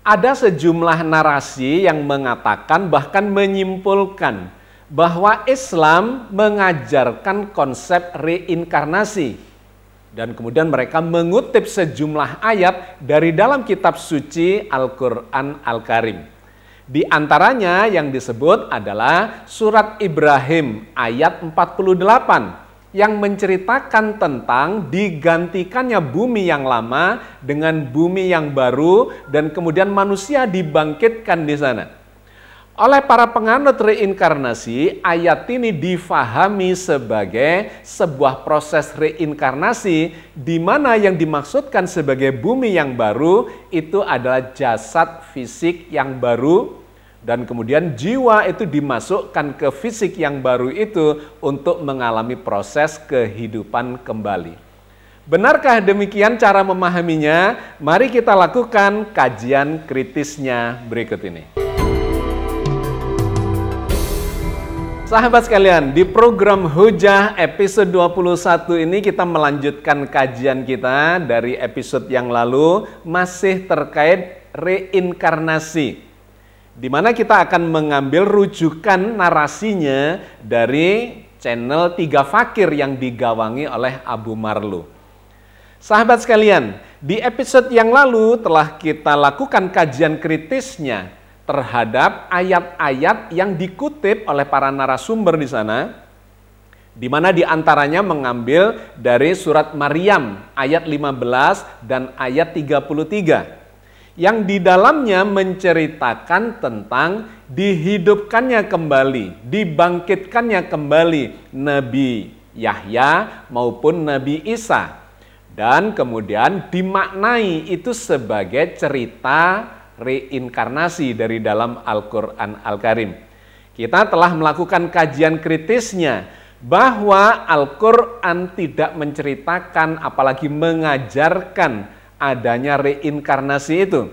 Ada sejumlah narasi yang mengatakan, bahkan menyimpulkan, bahwa Islam mengajarkan konsep reinkarnasi. Dan kemudian mereka mengutip sejumlah ayat dari dalam kitab suci Al-Quran Al-Karim. Di antaranya yang disebut adalah surat Ibrahim ayat 48 yang menceritakan tentang digantikannya bumi yang lama dengan bumi yang baru dan kemudian manusia dibangkitkan di sana. Oleh para penganut reinkarnasi, ayat ini difahami sebagai sebuah proses reinkarnasi di mana yang dimaksudkan sebagai bumi yang baru itu adalah jasad fisik yang baru dan kemudian jiwa itu dimasukkan ke fisik yang baru itu untuk mengalami proses kehidupan kembali. Benarkah demikian cara memahaminya? Mari kita lakukan kajian kritisnya berikut ini. Sahabat sekalian, di program Hujah episode 21 ini kita melanjutkan kajian kita dari episode yang lalu masih terkait reinkarnasi. Di mana kita akan mengambil rujukan narasinya dari channel Tiga Fakir yang digawangi oleh Abu Marlu. Sahabat sekalian, di episode yang lalu telah kita lakukan kajian kritisnya terhadap ayat-ayat yang dikutip oleh para narasumber di sana, di mana di antaranya mengambil dari surat Maryam ayat 15 dan ayat 33. Yang di dalamnya menceritakan tentang dihidupkannya kembali, dibangkitkannya kembali Nabi Yahya maupun Nabi Isa. Dan kemudian dimaknai itu sebagai cerita reinkarnasi dari dalam Al-Quran Al-Karim. Kita telah melakukan kajian kritisnya bahwa Al-Quran tidak menceritakan apalagi mengajarkan adanya reinkarnasi itu.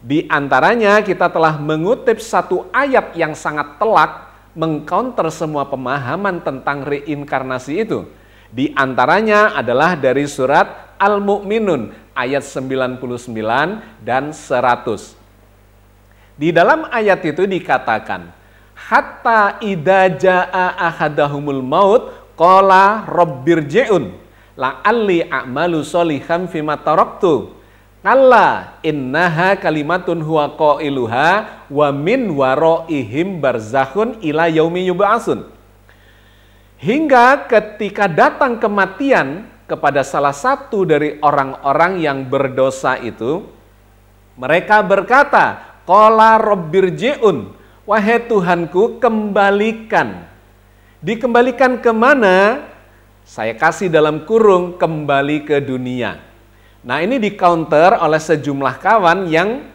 Di antaranya kita telah mengutip satu ayat yang sangat telak mengcounter semua pemahaman tentang reinkarnasi itu. Di antaranya adalah dari surat Al-Mu'minun ayat 99 dan 100. Di dalam ayat itu dikatakan, hatta idza jaa ahadahumul maut qala rabbirji'un la'alli a'malu sholihan fima taraktu kalla innaha kalimatun huwa qailuha wa min waraihim barzakhun ila yaumi yub'atsun. Hingga ketika datang kematian kepada salah satu dari orang-orang yang berdosa itu, mereka berkata, qala rabbirji'un, wahai Tuhanku, kembalikan. Dikembalikan kemana? Saya kasih dalam kurung, kembali ke dunia. Nah, ini di-counter oleh sejumlah kawan yang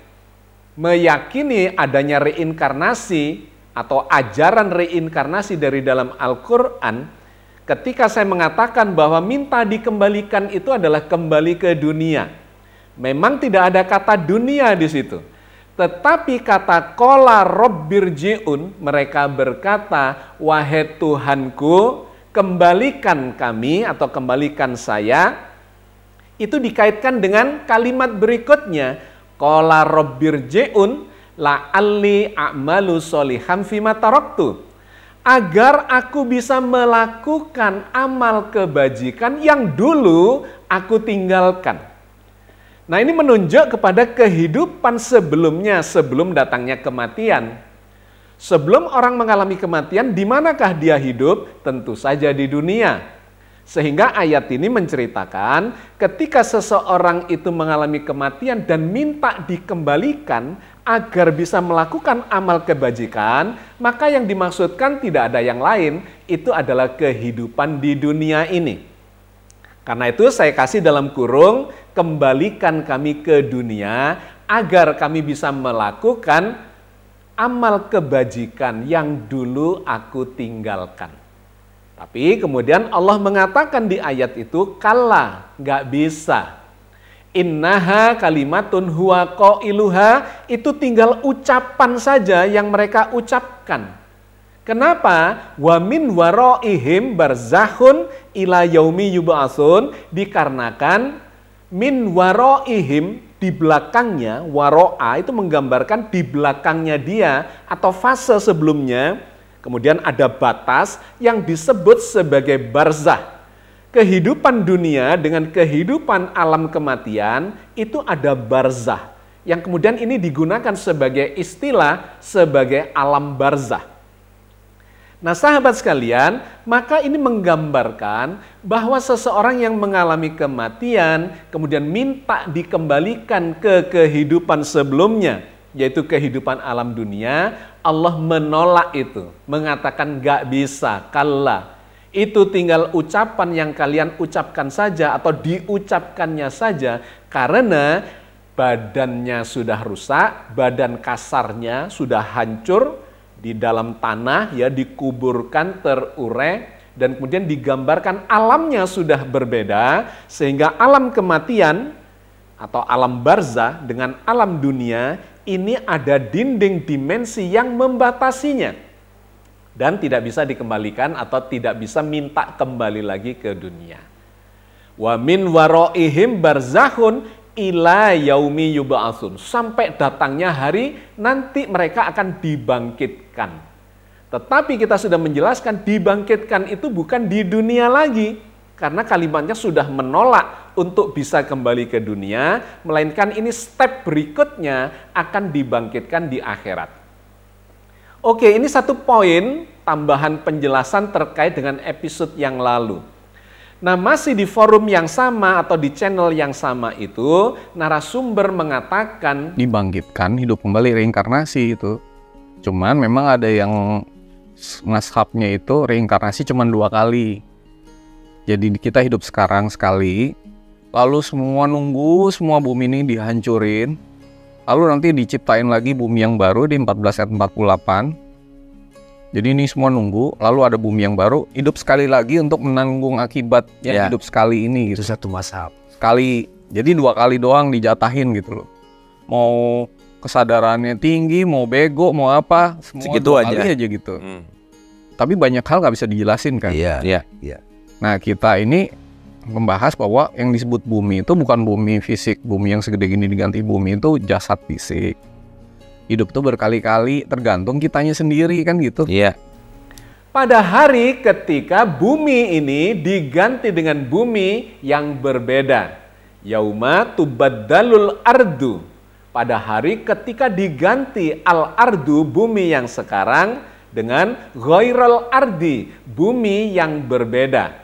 meyakini adanya reinkarnasi atau ajaran reinkarnasi dari dalam Al-Quran. Ketika saya mengatakan bahwa minta dikembalikan itu adalah kembali ke dunia. Memang tidak ada kata dunia di situ. Tetapi kata qala rabbirji'un, mereka berkata, wahai Tuhanku, kembalikan kami atau kembalikan saya, itu dikaitkan dengan kalimat berikutnya, qala rabbirji'un la'alli a'malu sholihan fima taraktu, agar aku bisa melakukan amal kebajikan yang dulu aku tinggalkan. Nah, ini menunjuk kepada kehidupan sebelumnya, sebelum datangnya kematian. Sebelum orang mengalami kematian, di manakah dia hidup? Tentu saja di dunia. Sehingga ayat ini menceritakan ketika seseorang itu mengalami kematian dan minta dikembalikan agar bisa melakukan amal kebajikan, maka yang dimaksudkan tidak ada yang lain, itu adalah kehidupan di dunia ini. Karena itu saya kasih dalam kurung, kembalikan kami ke dunia agar kami bisa melakukan amal kebajikan yang dulu aku tinggalkan. Tapi kemudian Allah mengatakan di ayat itu, kalla, nggak bisa. Innaha kalimatun huwa qailuha, itu tinggal ucapan saja yang mereka ucapkan. Kenapa? Wa min waraihim barzakhun ila yaumi yub'atsun, dikarenakan min waraihim di belakangnya, waro'a itu menggambarkan di belakangnya dia atau fase sebelumnya, kemudian ada batas yang disebut sebagai barzah. Kehidupan dunia dengan kehidupan alam kematian itu ada barzah, yang kemudian ini digunakan sebagai istilah sebagai alam barzah. Nah sahabat sekalian, maka ini menggambarkan bahwa seseorang yang mengalami kematian, kemudian minta dikembalikan ke kehidupan sebelumnya, yaitu kehidupan alam dunia, Allah menolak itu, mengatakan gak bisa, kalla. Itu tinggal ucapan yang kalian ucapkan saja atau diucapkannya saja, karena badannya sudah rusak, badan kasarnya sudah hancur, di dalam tanah ya dikuburkan terurai, dan kemudian digambarkan alamnya sudah berbeda, sehingga alam kematian atau alam barzah dengan alam dunia ini ada dinding dimensi yang membatasinya dan tidak bisa dikembalikan atau tidak bisa minta kembali lagi ke dunia. Wa min waraihim barzakhun ila yaumi yub'atsun, sampai datangnya hari nanti mereka akan dibangkitkan. Tetapi kita sudah menjelaskan dibangkitkan itu bukan di dunia lagi, karena kalimatnya sudah menolak untuk bisa kembali ke dunia, melainkan ini step berikutnya akan dibangkitkan di akhirat. Oke, ini satu poin tambahan penjelasan terkait dengan episode yang lalu. Nah, masih di forum yang sama atau di channel yang sama itu, narasumber mengatakan dibangkitkan, hidup kembali, reinkarnasi itu. Cuman memang ada yang nashapnya itu reinkarnasi cuma 2 kali. Jadi kita hidup sekarang sekali, lalu semua nunggu semua bumi ini dihancurin, lalu nanti diciptain lagi bumi yang baru di 14 ayat 48. Jadi ini semua nunggu, lalu ada bumi yang baru, hidup sekali lagi untuk menanggung akibat yang hidup sekali ini. Gitu. Itu satu mazhab. Sekali, jadi 2 kali doang dijatahin gitu loh. Mau kesadarannya tinggi, mau bego, mau apa, semua segitu 2 kali aja gitu. Tapi banyak hal nggak bisa dijelasin kan. Iya. Nah kita ini membahas bahwa yang disebut bumi itu bukan bumi fisik, bumi yang segede gini diganti bumi itu jasad fisik. Hidup tuh berkali-kali tergantung kitanya sendiri kan gitu. Iya. pada hari ketika bumi ini diganti dengan bumi yang berbeda. Yauma tubaddalul ardu. Pada hari ketika diganti al-ardu, bumi yang sekarang, dengan ghairal ardi, bumi yang berbeda.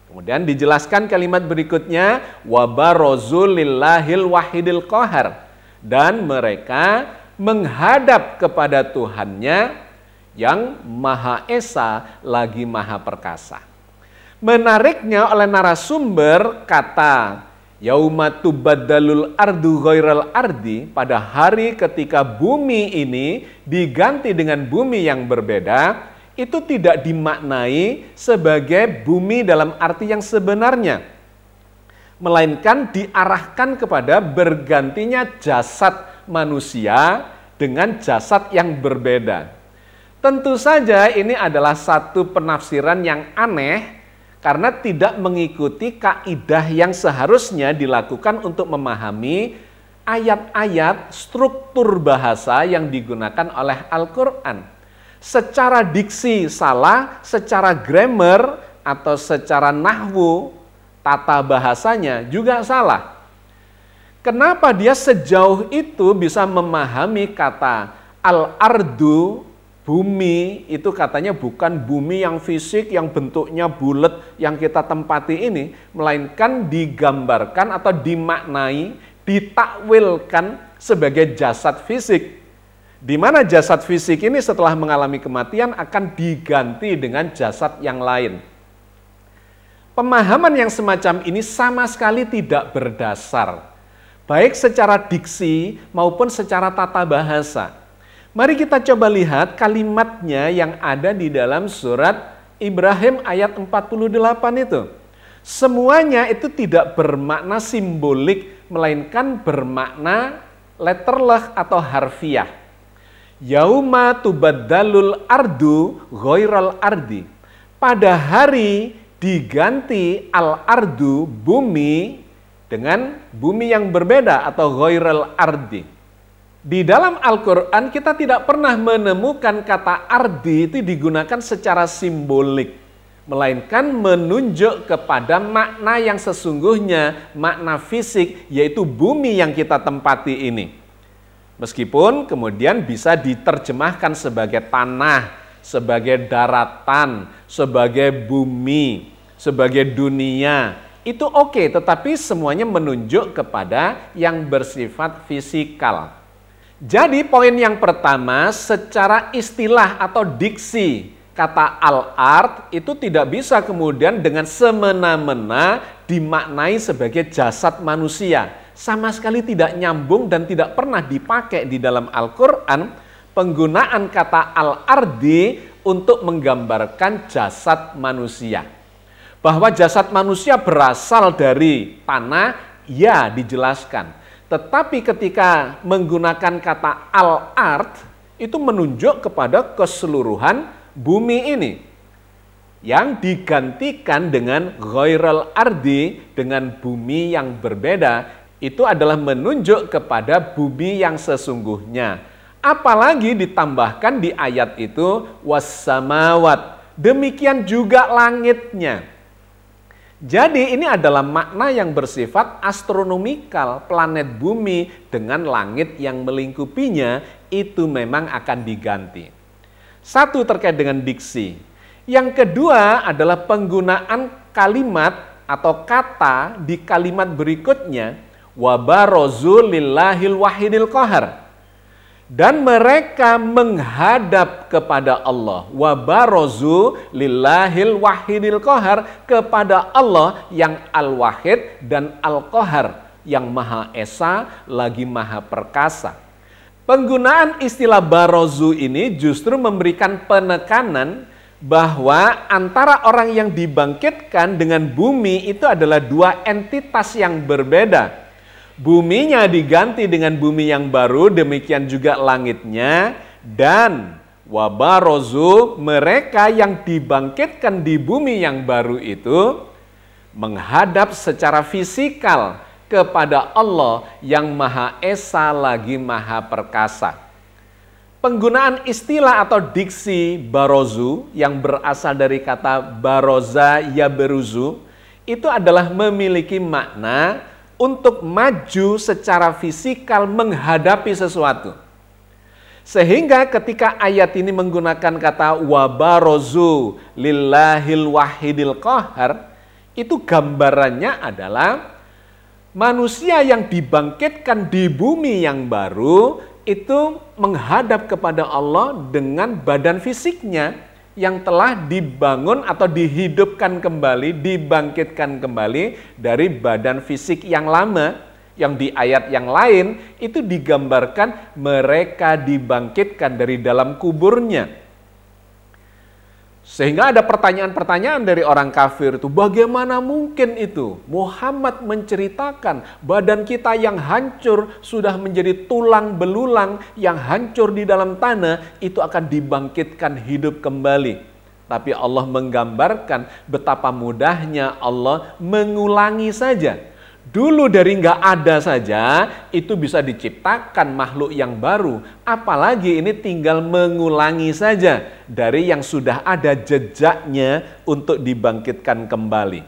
Kemudian dijelaskan kalimat berikutnya, wabarozul lillahil wahidil qahar. Dan mereka menghadap kepada Tuhannya yang Maha Esa lagi Maha Perkasa. Menariknya oleh narasumber kata yauma tubaddalul ardu ghairal ardi, pada hari ketika bumi ini diganti dengan bumi yang berbeda, itu tidak dimaknai sebagai bumi dalam arti yang sebenarnya, melainkan diarahkan kepada bergantinya jasad manusia dengan jasad yang berbeda. Tentu saja ini adalah satu penafsiran yang aneh karena tidak mengikuti kaidah yang seharusnya dilakukan untuk memahami ayat-ayat struktur bahasa yang digunakan oleh Al-Quran. Secara diksi salah, secara grammar atau secara nahwu, tata bahasanya juga salah. Kenapa dia sejauh itu bisa memahami kata al-ardu, bumi, itu katanya bukan bumi yang fisik, yang bentuknya bulat, yang kita tempati ini, melainkan digambarkan atau dimaknai, ditakwilkan sebagai jasad fisik. Di mana jasad fisik ini setelah mengalami kematian akan diganti dengan jasad yang lain. Pemahaman yang semacam ini sama sekali tidak berdasar, baik secara diksi maupun secara tata bahasa. Mari kita coba lihat kalimatnya yang ada di dalam surat Ibrahim ayat 48 itu. Semuanya itu tidak bermakna simbolik, melainkan bermakna letterleh atau harfiah. Yauma tubaddalul ardu ghairal ardi. Pada hari diganti al-ardu, bumi, dengan bumi yang berbeda atau ghairal ardi. Di dalam Al-Quran kita tidak pernah menemukan kata ardi itu digunakan secara simbolik, melainkan menunjuk kepada makna yang sesungguhnya, makna fisik, yaitu bumi yang kita tempati ini. Meskipun kemudian bisa diterjemahkan sebagai tanah, sebagai daratan, sebagai bumi, sebagai dunia, itu oke, tetapi semuanya menunjuk kepada yang bersifat fisikal. Jadi poin yang pertama, secara istilah atau diksi, kata al-ard itu tidak bisa kemudian dengan semena-mena dimaknai sebagai jasad manusia. Sama sekali tidak nyambung dan tidak pernah dipakai di dalam Al-Quran penggunaan kata al-ardi untuk menggambarkan jasad manusia. Bahwa jasad manusia berasal dari tanah, ya dijelaskan. Tetapi ketika menggunakan kata al-ard, itu menunjuk kepada keseluruhan bumi ini. Yang digantikan dengan ghairal ardi, dengan bumi yang berbeda, itu adalah menunjuk kepada bumi yang sesungguhnya. Apalagi ditambahkan di ayat itu, wassamawat, demikian juga langitnya. Jadi ini adalah makna yang bersifat astronomikal, planet bumi dengan langit yang melingkupinya itu memang akan diganti. Satu terkait dengan diksi. Yang kedua adalah penggunaan kalimat atau kata di kalimat berikutnya, wabarozu lillahil wahidil qahar. Dan mereka menghadap kepada Allah. Wabarozu lillahil wahidil qahar, kepada Allah yang al-wahid dan al-qahar, yang maha esa lagi maha perkasa. Penggunaan istilah barozu ini justru memberikan penekanan bahwa antara orang yang dibangkitkan dengan bumi itu adalah dua entitas yang berbeda. Buminya diganti dengan bumi yang baru, demikian juga langitnya, dan wabarozu, mereka yang dibangkitkan di bumi yang baru itu menghadap secara fisikal kepada Allah yang maha esa lagi maha perkasa. Penggunaan istilah atau diksi barozu yang berasal dari kata baroza ya beruzu itu adalah memiliki makna untuk maju secara fisikal menghadapi sesuatu. Sehingga ketika ayat ini menggunakan kata wabarozu lillahil wahidil qahar, itu gambarannya adalah manusia yang dibangkitkan di bumi yang baru itu menghadap kepada Allah dengan badan fisiknya yang telah dibangun atau dihidupkan kembali, dibangkitkan kembali dari badan fisik yang lama, yang di ayat yang lain itu digambarkan mereka dibangkitkan dari dalam kuburnya. Sehingga ada pertanyaan-pertanyaan dari orang kafir itu, bagaimana mungkin itu? Muhammad menceritakan badan kita yang hancur sudah menjadi tulang belulang yang hancur di dalam tanah itu akan dibangkitkan hidup kembali. Tapi Allah menggambarkan betapa mudahnya Allah mengulangi saja. Dulu dari nggak ada saja itu bisa diciptakan makhluk yang baru. Apalagi ini tinggal mengulangi saja dari yang sudah ada jejaknya untuk dibangkitkan kembali.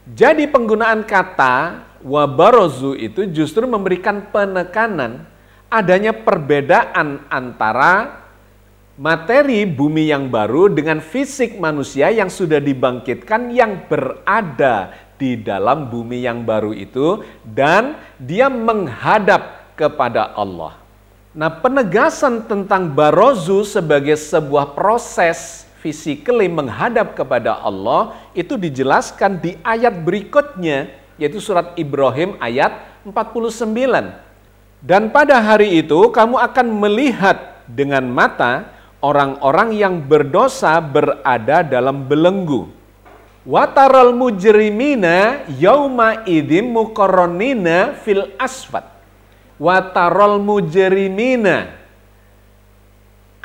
Jadi penggunaan kata wabarozu itu justru memberikan penekanan adanya perbedaan antara materi bumi yang baru dengan fisik manusia yang sudah dibangkitkan yang berada di dalam bumi yang baru itu, dan dia menghadap kepada Allah. Nah, penegasan tentang barozu sebagai sebuah proses physically menghadap kepada Allah itu dijelaskan di ayat berikutnya, yaitu surat Ibrahim ayat 49. Dan pada hari itu kamu akan melihat dengan mata orang-orang yang berdosa berada dalam belenggu. Wataral mujrimina yauma idim muqarranina fil asfad. Wataral mujrimina.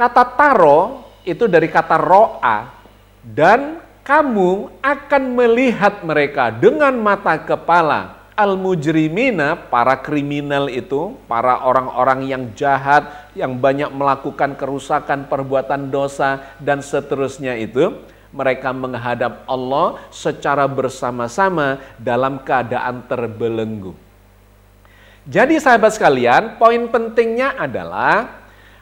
Kata taro itu dari kata ro'a. Dan kamu akan melihat mereka dengan mata kepala. al-mujrimina, para kriminal itu, para orang-orang yang jahat, yang banyak melakukan kerusakan, perbuatan dosa, dan seterusnya itu, mereka menghadap Allah secara bersama-sama dalam keadaan terbelenggu. Jadi sahabat sekalian, poin pentingnya adalah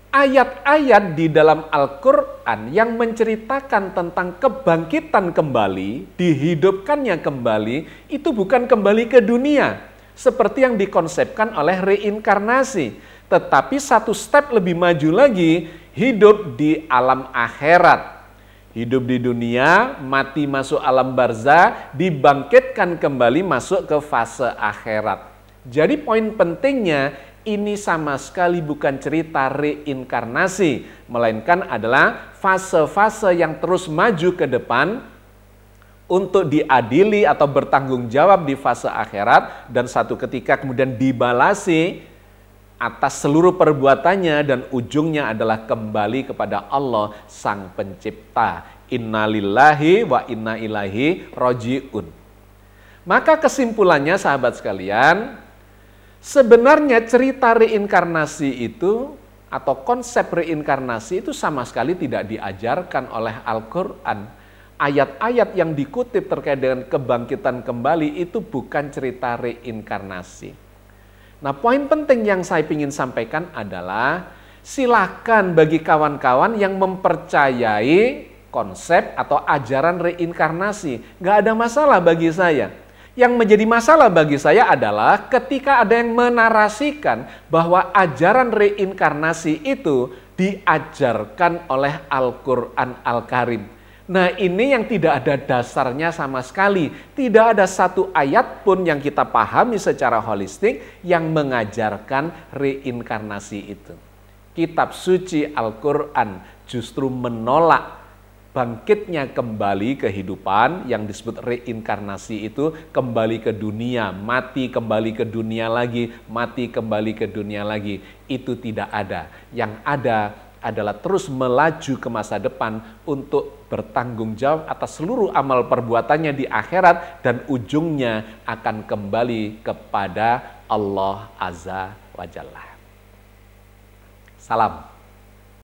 ayat-ayat di dalam Al-Quran yang menceritakan tentang kebangkitan kembali, dihidupkannya kembali, itu bukan kembali ke dunia, seperti yang dikonsepkan oleh reinkarnasi. Tetapi satu step lebih maju lagi, hidup di alam akhirat. Hidup di dunia, mati masuk alam barzah, dibangkitkan kembali masuk ke fase akhirat. Jadi poin pentingnya, ini sama sekali bukan cerita reinkarnasi, melainkan adalah fase-fase yang terus maju ke depan untuk diadili atau bertanggung jawab di fase akhirat, dan satu ketika kemudian dibalasi atas seluruh perbuatannya, dan ujungnya adalah kembali kepada Allah Sang Pencipta. Innalillahi wa inna ilaihi roji'un. Maka kesimpulannya sahabat sekalian, sebenarnya cerita reinkarnasi itu atau konsep reinkarnasi itu sama sekali tidak diajarkan oleh Al-Quran. Ayat-ayat yang dikutip terkait dengan kebangkitan kembali itu bukan cerita reinkarnasi. Nah, poin penting yang saya ingin sampaikan adalah silakan bagi kawan-kawan yang mempercayai konsep atau ajaran reinkarnasi. Nggak ada masalah bagi saya. Yang menjadi masalah bagi saya adalah ketika ada yang menarasikan bahwa ajaran reinkarnasi itu diajarkan oleh Al-Quran Al-Karim. Nah, ini yang tidak ada dasarnya sama sekali. Tidak ada satu ayat pun yang kita pahami secara holistik yang mengajarkan reinkarnasi itu. Kitab suci Al-Quran justru menolak bangkitnya kembali kehidupan yang disebut reinkarnasi itu, kembali ke dunia, mati kembali ke dunia lagi, mati kembali ke dunia lagi. Itu tidak ada. Yang ada adalah terus melaju ke masa depan untuk bertanggung jawab atas seluruh amal perbuatannya di akhirat, dan ujungnya akan kembali kepada Allah Azza wa Jalla. Salam.